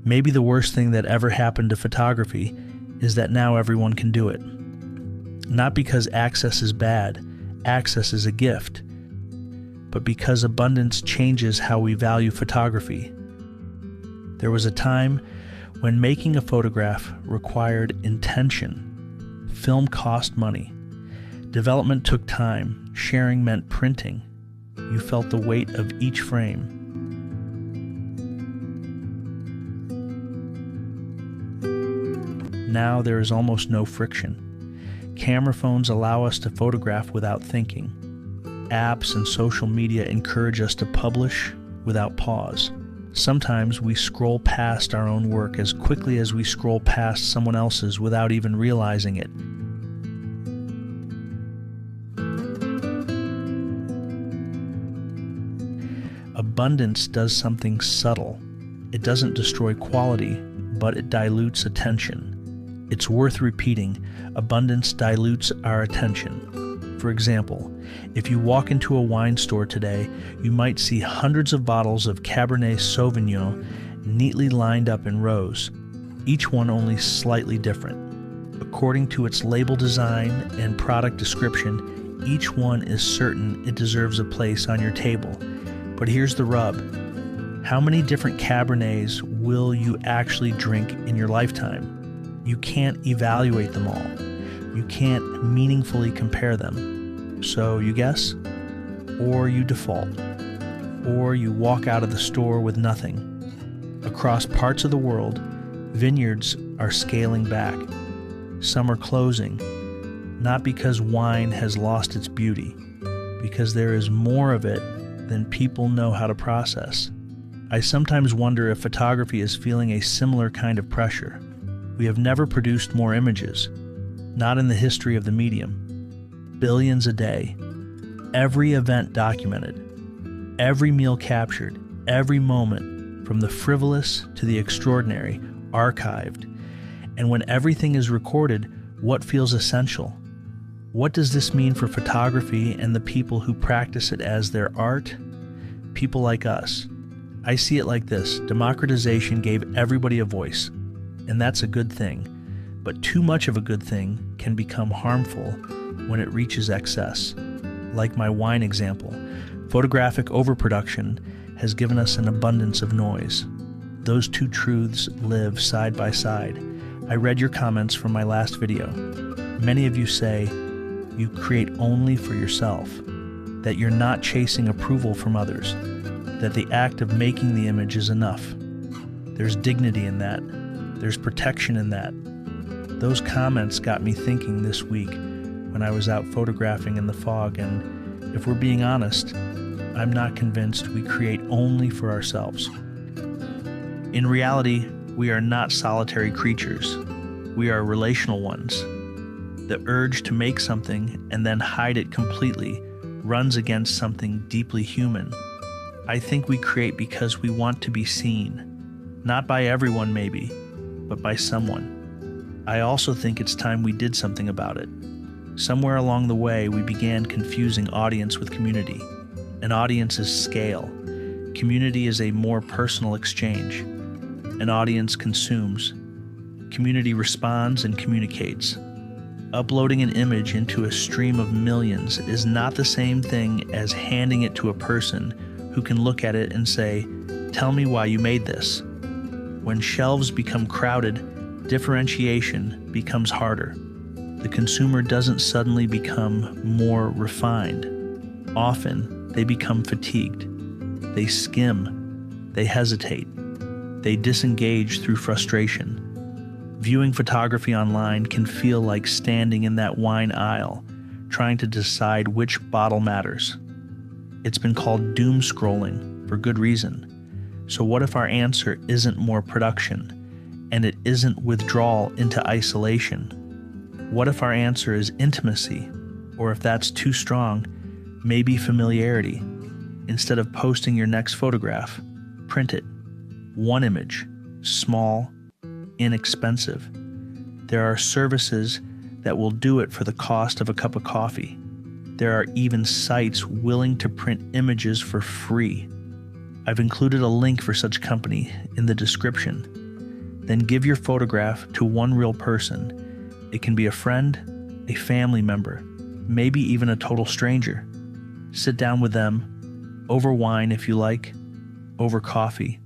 Maybe the worst thing that ever happened to photography is that now everyone can do it. Not because access is bad, access is a gift, but because abundance changes how we value photography. There was a time when making a photograph required intention. Film cost money. Development took time. Sharing meant printing. You felt the weight of each frame. Now there is almost no friction. Camera phones allow us to photograph without thinking. Apps and social media encourage us to publish without pause. Sometimes we scroll past our own work as quickly as we scroll past someone else's without even realizing it. Abundance does something subtle. It doesn't destroy quality, but it dilutes attention. It's worth repeating. Abundance dilutes our attention. For example, if you walk into a wine store today, you might see hundreds of bottles of Cabernet Sauvignon neatly lined up in rows, each one only slightly different. According to its label design and product description, each one is certain it deserves a place on your table. But here's the rub. How many different Cabernets will you actually drink in your lifetime? You can't evaluate them all. You can't meaningfully compare them. So you guess, or you default, or you walk out of the store with nothing. Across parts of the world, vineyards are scaling back. Some are closing, not because wine has lost its beauty, because there is more of it than people know how to process. I sometimes wonder if photography is feeling a similar kind of pressure. We have never produced more images, not in the history of the medium. Billions a day, every event documented, every meal captured, every moment, from the frivolous to the extraordinary, archived. And when everything is recorded, what feels essential? What does this mean for photography and the people who practice it as their art? People like us. I see it like this. Democratization gave everybody a voice. And that's a good thing, but too much of a good thing can become harmful when it reaches excess. Like my wine example, photographic overproduction has given us an abundance of noise. Those two truths live side by side. I read your comments from my last video. Many of you say you create only for yourself, that you're not chasing approval from others, that the act of making the image is enough. There's dignity in that. There's protection in that. Those comments got me thinking this week when I was out photographing in the fog, and if we're being honest, I'm not convinced we create only for ourselves. In reality, we are not solitary creatures. We are relational ones. The urge to make something and then hide it completely runs against something deeply human. I think we create because we want to be seen. Not by everyone, maybe, but by someone. I also think it's time we did something about it. Somewhere along the way, we began confusing audience with community. An audience is scale. Community is a more personal exchange. An audience consumes. Community responds and communicates. Uploading an image into a stream of millions is not the same thing as handing it to a person who can look at it and say, "Tell me why you made this." When shelves become crowded, differentiation becomes harder. The consumer doesn't suddenly become more refined. Often, they become fatigued. They skim. They hesitate. They disengage through frustration. Viewing photography online can feel like standing in that wine aisle, trying to decide which bottle matters. It's been called doom scrolling for good reason. So what if our answer isn't more production, and it isn't withdrawal into isolation? What if our answer is intimacy, or if that's too strong, maybe familiarity? Instead of posting your next photograph, print it. One image, small, inexpensive. There are services that will do it for the cost of a cup of coffee. There are even sites willing to print images for free. I've included a link for such company in the description. Then give your photograph to one real person. It can be a friend, a family member, maybe even a total stranger. Sit down with them, over wine if you like, over coffee,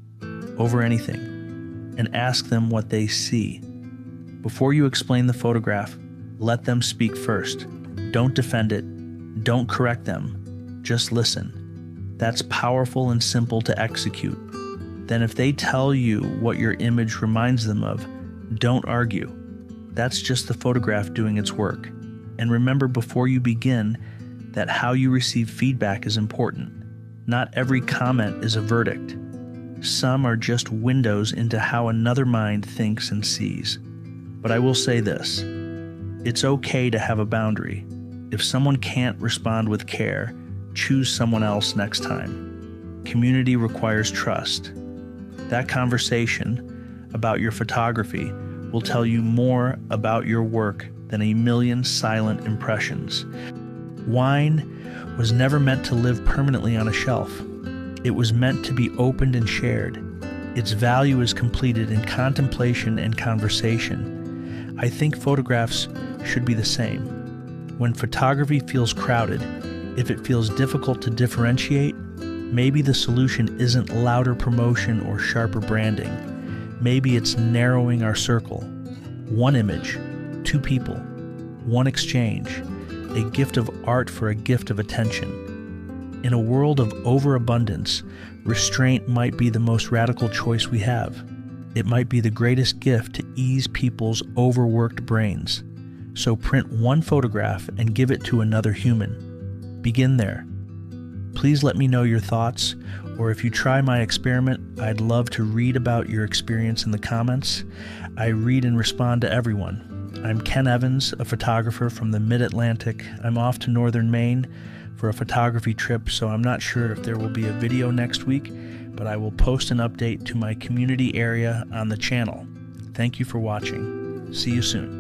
over anything, and ask them what they see. Before you explain the photograph, let them speak first. Don't defend it. Don't correct them. Just listen. That's powerful and simple to execute. Then if they tell you what your image reminds them of, don't argue. That's just the photograph doing its work. And remember before you begin that how you receive feedback is important. Not every comment is a verdict. Some are just windows into how another mind thinks and sees. But I will say this, it's okay to have a boundary. If someone can't respond with care, choose someone else next time. Community requires trust. That conversation about your photography will tell you more about your work than a million silent impressions. Wine was never meant to live permanently on a shelf. It was meant to be opened and shared. Its value is completed in contemplation and conversation. I think photographs should be the same. When photography feels crowded, if it feels difficult to differentiate, maybe the solution isn't louder promotion or sharper branding. Maybe it's narrowing our circle. One image, two people, one exchange, a gift of art for a gift of attention. In a world of overabundance, restraint might be the most radical choice we have. It might be the greatest gift to ease people's overworked brains. So print one photograph and give it to another human. Begin there. Please let me know your thoughts, or if you try my experiment, I'd love to read about your experience in the comments. I read and respond to everyone. I'm Ken Evans, a photographer from the Mid-Atlantic. I'm off to northern Maine for a photography trip, so I'm not sure if there will be a video next week, but I will post an update to my community area on the channel. Thank you for watching. See you soon.